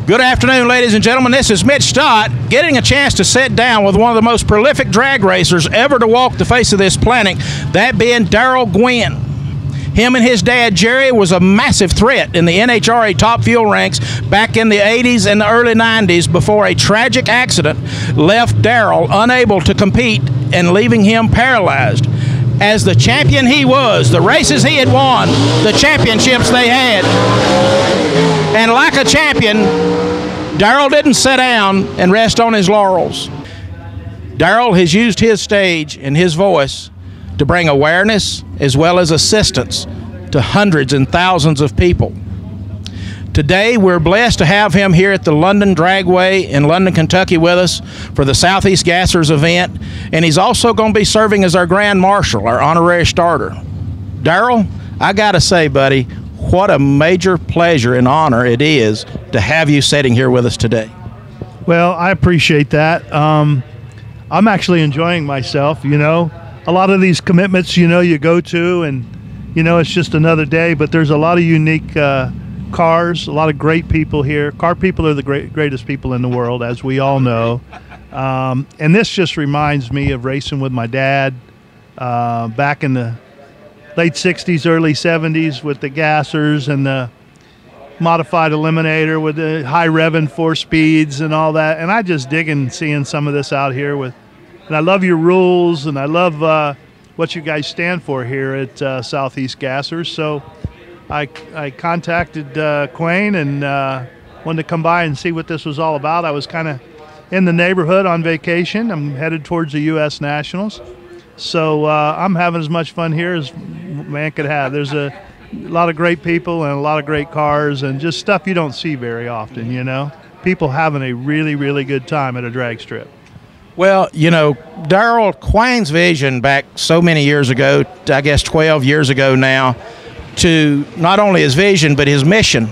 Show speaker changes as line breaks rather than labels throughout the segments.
Good afternoon, ladies and gentlemen. This is Mitch Stott getting a chance to sit down with one of the most prolific drag racers ever to walk the face of this planet, that being Darrell Gwynn. Him and his dad, Jerry, was a massive threat in the NHRA top fuel ranks back in the 80s and the early 90s before a tragic accident left Darrell unable to compete and leaving him paralyzed. As the champion he was, the races he had won, the championships they had, and like a champion, Darrell didn't sit down and rest on his laurels. Darrell has used his stage and his voice to bring awareness as well as assistance to hundreds and thousands of people. Today, we're blessed to have him here at the London Dragway in London, Kentucky with us for the Southeast Gassers event, and he's also going to be serving as our Grand Marshal, our honorary starter. Darrell, I gotta say, buddy, what a major pleasure and honor it is to have you sitting here with us today.
Well, I appreciate that. I'm actually enjoying myself, you know. A lot of these commitments, you know, you go to and, you know, it's just another day, but there's a lot of unique cars, a lot of great people here. Car people are the greatest people in the world, as we all know. And this just reminds me of racing with my dad back in the late 60s, early 70s with the gassers and the modified eliminator with the high revving 4 speeds and all that. And I just digging seeing some of this out here with, and I love your rules and I love what you guys stand for here at Southeast Gassers. So I contacted Quayne and wanted to come by and see what this was all about. I was kind of in the neighborhood on vacation. I'm headed towards the U.S. Nationals. So I'm having as much fun here as man could have. There's a lot of great people and a lot of great cars and just stuff you don't see very often, you know. People having a really, really good time at a drag strip.
Well, you know, Darrell, Quayne's vision back so many years ago, I guess 12 years ago now, to not only his vision but his mission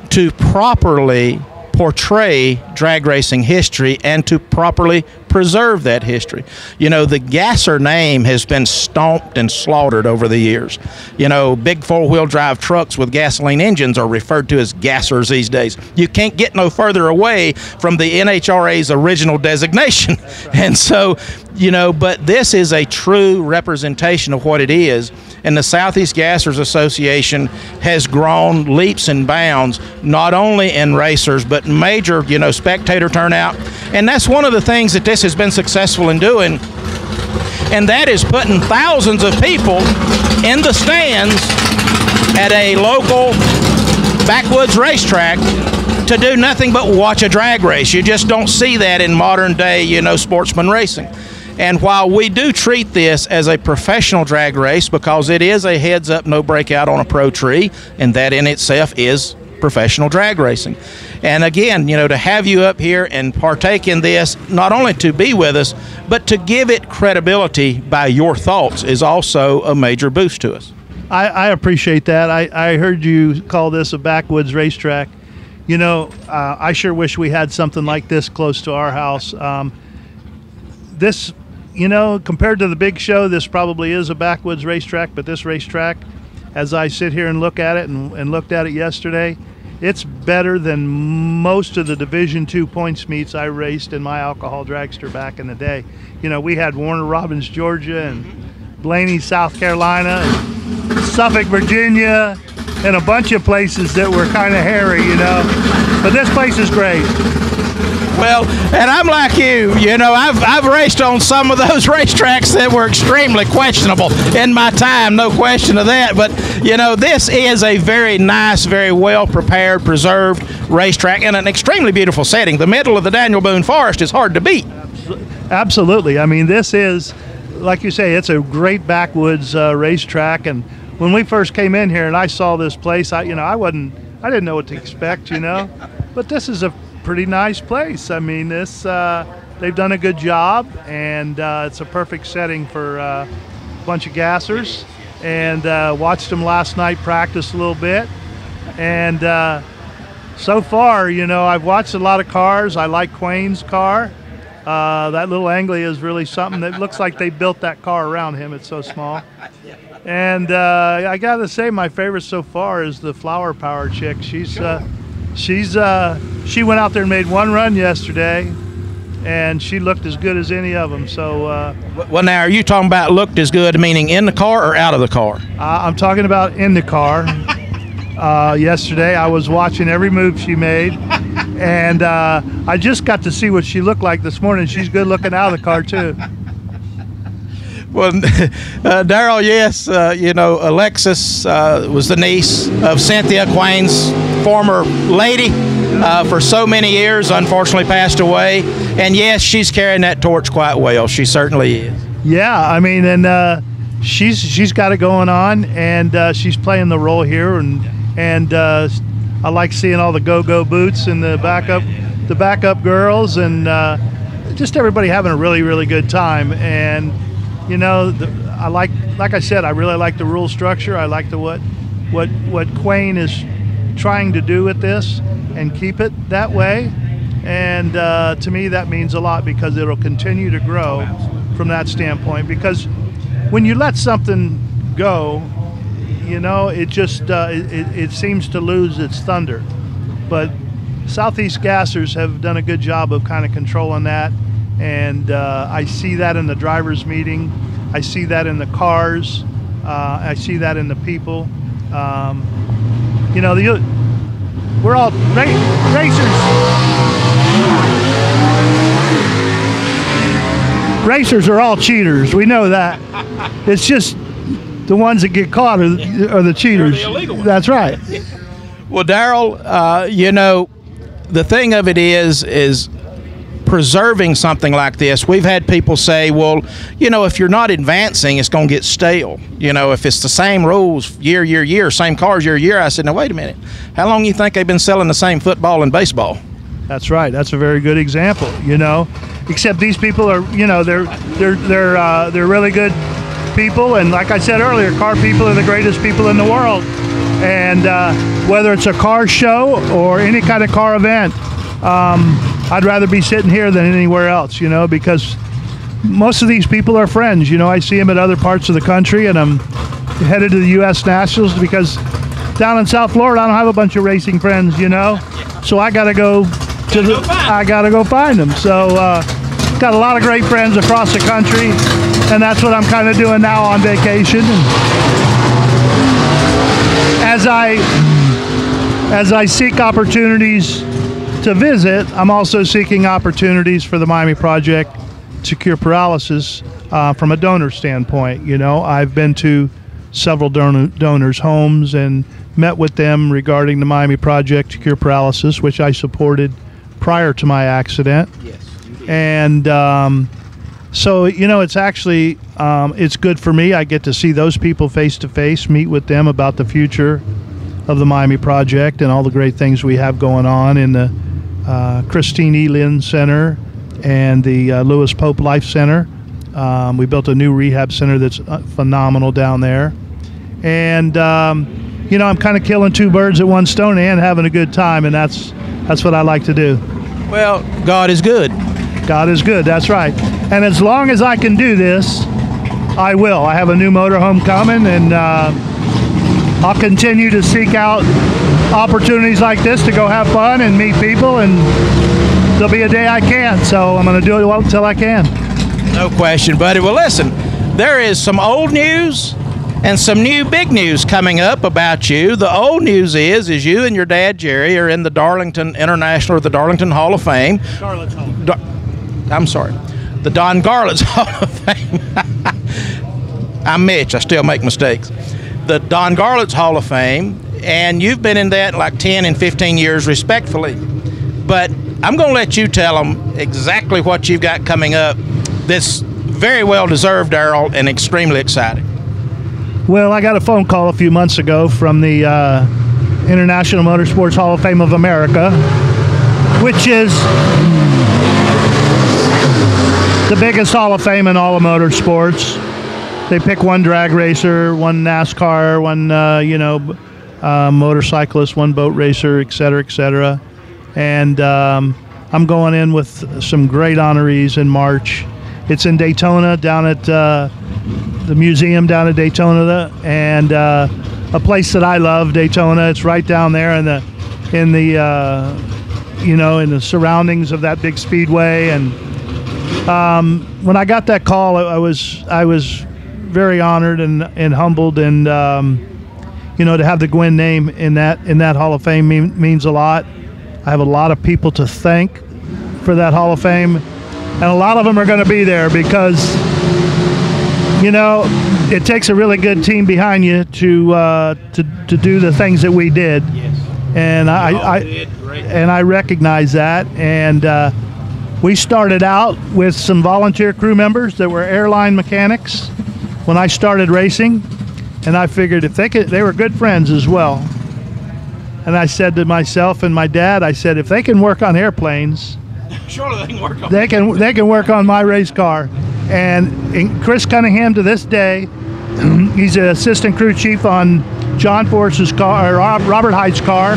to properly portray drag racing history and to properly preserve that history. You know, the gasser name has been stomped and slaughtered over the years. You know, big 4-wheel drive trucks with gasoline engines are referred to as gassers these days. You can't get no further away from the NHRA's original designation. And so, you know, but this is a true representation of what it is. And the Southeast Gassers Association has grown leaps and bounds, not only in racers, but major, you know, spectator turnout. And that's one of the things that this has been successful in doing, and that is putting thousands of people in the stands at a local backwoods racetrack to do nothing but watch a drag race. You just don't see that in modern day, you know, sportsman racing. And while we do treat this as a professional drag race because it is a heads up, no breakout on a pro tree, and that in itself is professional drag racing. And again, you know, to have you up here and partake in this, not only to be with us, but to give it credibility by your thoughts is also a major boost to us.
I appreciate that. I heard you call this a backwoods racetrack. You know, I sure wish we had something like this close to our house. This, you know, compared to the big show, this probably is a backwoods racetrack, but this racetrack, as I sit here and look at it and looked at it yesterday, it's better than most of the Division II points meets I raced in my alcohol dragster back in the day. You know, we had Warner Robins, Georgia, and Blaney, South Carolina, and Suffolk, Virginia, and a bunch of places that were kind of hairy, you know. But this place is great.
Well, and I'm like you know, I've raced on some of those racetracks that were extremely questionable in my time, no question of that. But, you know, this is a very nice, very well prepared, preserved racetrack in an extremely beautiful setting. The middle of the Daniel Boone Forest is hard to beat.
Absolutely. I mean, this is, like you say, it's a great backwoods racetrack. And when we first came in here and I saw this place, I didn't know what to expect, you know. But this is a pretty nice place. I mean, this they've done a good job, and it's a perfect setting for a bunch of gassers. And watched them last night practice a little bit, and so far, you know, I've watched a lot of cars. I like Quayne's car. That little Anglia is really something. That looks like they built that car around him. It's so small. And I gotta say, my favorite so far is the Flower Power chick. She's She went out there and made one run yesterday, and she looked as good as any of them. So,
well, now are you talking about looked as good, meaning in the car or out of the car?
I'm talking about in the car. Yesterday, I was watching every move she made, and I just got to see what she looked like this morning. She's good looking out of the car too.
Well, Darrell, yes, Alexis was the niece of Cynthia Quain's former lady for so many years, unfortunately passed away. And yes, she's carrying that torch quite well. She certainly is.
Yeah, I mean, and she's got it going on, and she's playing the role here, and I like seeing all the go-go boots and the backup girls, and just everybody having a really, really good time. And I like I said, I really like the rule structure. I like what Quain is trying to do with this and keep it that way. And to me, that means a lot because it'll continue to grow from that standpoint. Because when you let something go, it just it seems to lose its thunder. But Southeast Gassers have done a good job of kind of controlling that. And I see that in the drivers' meeting. I see that in the cars. I see that in the people. We're all racers. Racers are all cheaters. We know that. It's just the ones that get caught are the cheaters.
The illegal ones.
That's right.
Well, Darrell, the thing of it is preserving something like this. We've had people say, well, if you're not advancing, it's going to get stale. If it's the same rules year, same cars year. I said, no, wait a minute. How long do you think they've been selling the same football and baseball?
That's right. That's a very good example. Except these people are, they're really good people, and like I said earlier, car people are the greatest people in the world. And whether it's a car show or any kind of car event, I'd rather be sitting here than anywhere else, because most of these people are friends. I see them at other parts of the country, and I'm headed to the U.S. Nationals because down in South Florida, I don't have a bunch of racing friends, so I got to go find them. So got a lot of great friends across the country, and that's what I'm kind of doing now on vacation. And as I seek opportunities to visit, I'm also seeking opportunities for the Miami Project to cure paralysis from a donor standpoint. I've been to several donors' homes and met with them regarding the Miami Project to cure paralysis, which I supported prior to my accident.
Yes, you did.
And so, it's actually, it's good for me. I get to see those people face to face, meet with them about the future of the Miami Project and all the great things we have going on in the Christine E. Lynn Center and the Lewis Pope Life Center. We built a new rehab center that's phenomenal down there. And, I'm kind of killing two birds at one stone and having a good time, and that's what I like to do.
Well, God is good.
God is good, that's right. And as long as I can do this, I will. I have a new motorhome coming, and I'll continue to seek out opportunities like this to go have fun and meet people, and there'll be a day I can't, so I'm going to do it until I can.
No question, buddy. Well, listen, there is some old news and some new big news coming up about you. The old news is you and your dad, Jerry, are in the Darlington International, or the Darlington Hall of Fame.
Garlet's Hall.
I'm sorry. The Don Garlet's Hall of Fame. I'm Mitch. I still make mistakes. The Don Garlet's Hall of Fame, and you've been in that like 10 and 15 years respectfully. But I'm going to let you tell them exactly what you've got coming up. This very well deserved, Darrell, and extremely exciting.
Well, I got a phone call a few months ago from the International Motorsports Hall of Fame of America, which is the biggest Hall of Fame in all of motorsports. They pick one drag racer, one NASCAR, one motorcyclist, one boat racer, et cetera, et cetera. And I'm going in with some great honorees in March. It's in Daytona, down at the museum down at Daytona, and a place that I love, Daytona. It's right down there in the in the in the surroundings of that big speedway. And when I got that call, I was very honored and humbled, and to have the Gwynn name in that Hall of Fame means a lot. I have a lot of people to thank for that Hall of Fame, and a lot of them are going to be there because it takes a really good team behind you to do the things that we did.
Yes.
And I recognize that. And we started out with some volunteer crew members that were airline mechanics when I started racing, and I figured if they were good friends as well. And I said to myself and my dad, I said, if they can work on airplanes,
surely they can work on.
They can work on my race car. And Chris Cunningham, to this day, he's an assistant crew chief on John Force's car, or Robert Height's car.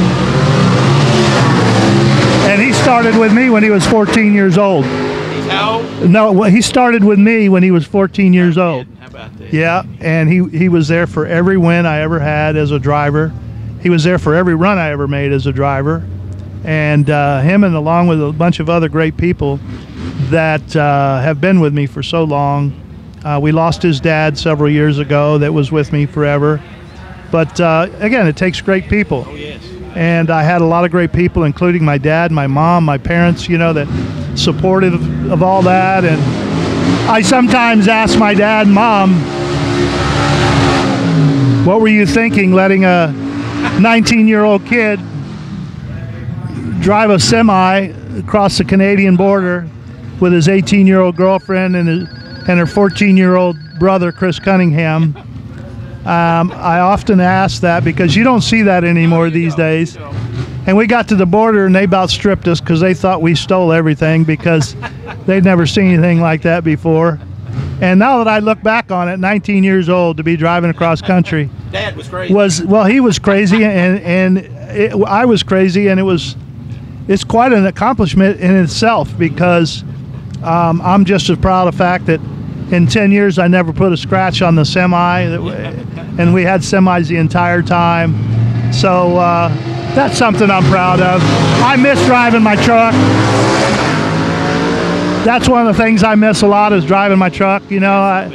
And he started with me when he was 14 years old.
He's how old?
No, he started with me when he was 14 years old.
How about that?
Yeah, and he was there for every win I ever had as a driver. He was there for every run I ever made as a driver. And him, and along with a bunch of other great people that have been with me for so long. We lost his dad several years ago that was with me forever. But again, it takes great people.
Oh, yes.
And I had a lot of great people, including my dad, my mom, my parents, that supportive of all that. And I sometimes ask my dad and mom, what were you thinking letting a 19-year-old kid drive a semi across the Canadian border with his 18-year-old girlfriend and her 14-year-old brother, Chris Cunningham? I often ask that because you don't see that anymore these days. And we got to the border and they about stripped us because they thought we stole everything because they'd never seen anything like that before. And now that I look back on it, 19 years old to be driving across country.
Dad was crazy.
He was crazy I was crazy, and it's quite an accomplishment in itself because I'm just as proud of the fact that in 10 years I never put a scratch on the semi, and we had semis the entire time. So that's something I'm proud of. I miss driving my truck. That's one of the things I miss a lot is driving my truck. I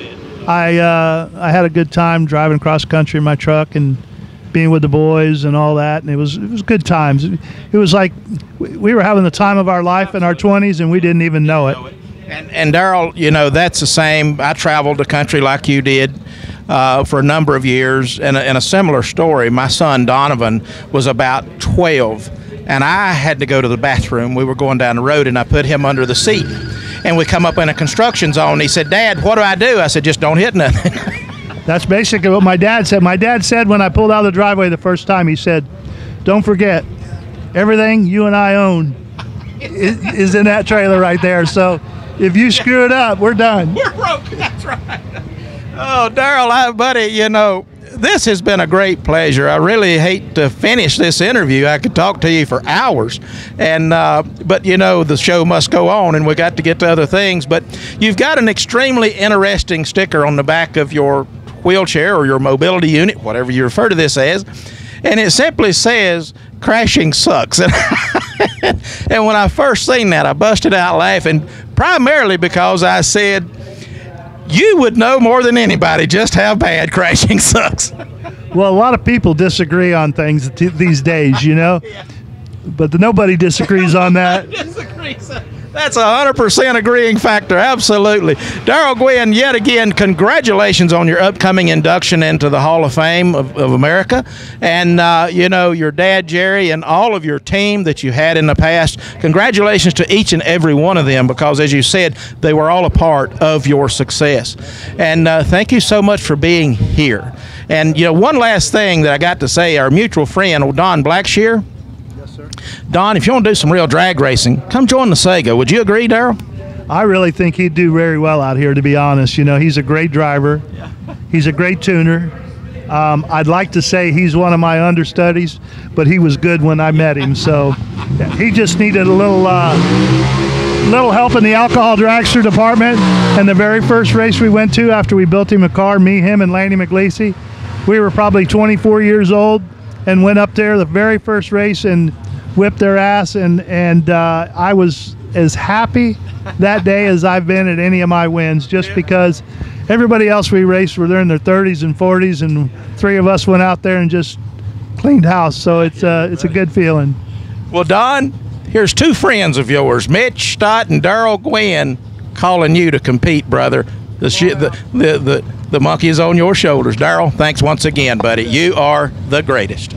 had a good time driving cross country in my truck and being with the boys and all that, and it was good times. It was like we were having the time of our life in our 20s, and we didn't even know it.
And Darrell, that's the same. I traveled the country like you did for a number of years, and a similar story. My son Donovan was about 12, and I had to go to the bathroom. We were going down the road, and I put him under the seat. And we come up in a construction zone. He said, "Dad, what do I do?" I said, "Just don't hit nothing."
That's basically what my dad said. My dad said when I pulled out of the driveway the first time, he said, "Don't forget, everything you and I own is in that trailer right there. So if you screw it up, we're done."
We're broke. That's right. Oh, Darrell, buddy, this has been a great pleasure. I really hate to finish this interview. I could talk to you for hours, and but the show must go on, and we got to get to other things. But you've got an extremely interesting sticker on the back of your wheelchair or your mobility unit, whatever you refer to this as, and it simply says "Crashing sucks." And when I first seen that, I busted out laughing, primarily because I said, you would know more than anybody just how bad crashing sucks.
Well, a lot of people disagree on things these days,
Yeah.
But nobody disagrees on that.
That's 100% agreeing factor, absolutely. Darrell Gwynn, yet again, congratulations on your upcoming induction into the Hall of Fame of America. And, your dad, Jerry, and all of your team that you had in the past, congratulations to each and every one of them because, as you said, they were all a part of your success. And thank you so much for being here. And, one last thing that I got to say, our mutual friend, Don Blackshear. Don, if you want to do some real drag racing, come join the Sega. Would you agree, Darrell?
I really think he'd do very well out here, to be honest. He's a great driver.
Yeah.
He's a great tuner. I'd like to say he's one of my understudies, but he was good when I met him. So he just needed a little help in the alcohol dragster department. And the very first race we went to after we built him a car, me, him, and Lanny McLeese, we were probably 24 years old and went up there the very first race, and whipped their ass, and I was as happy that day as I've been at any of my wins, just because everybody else we raced were there in their 30s and 40s, and 3 of us went out there and just cleaned house. So it's a good feeling.
Well, Don, here's 2 friends of yours, Mitch Stott and Darrell Gwynn, calling you to compete, brother. The monkey is on your shoulders. Darrell, thanks once again, buddy. You are the greatest.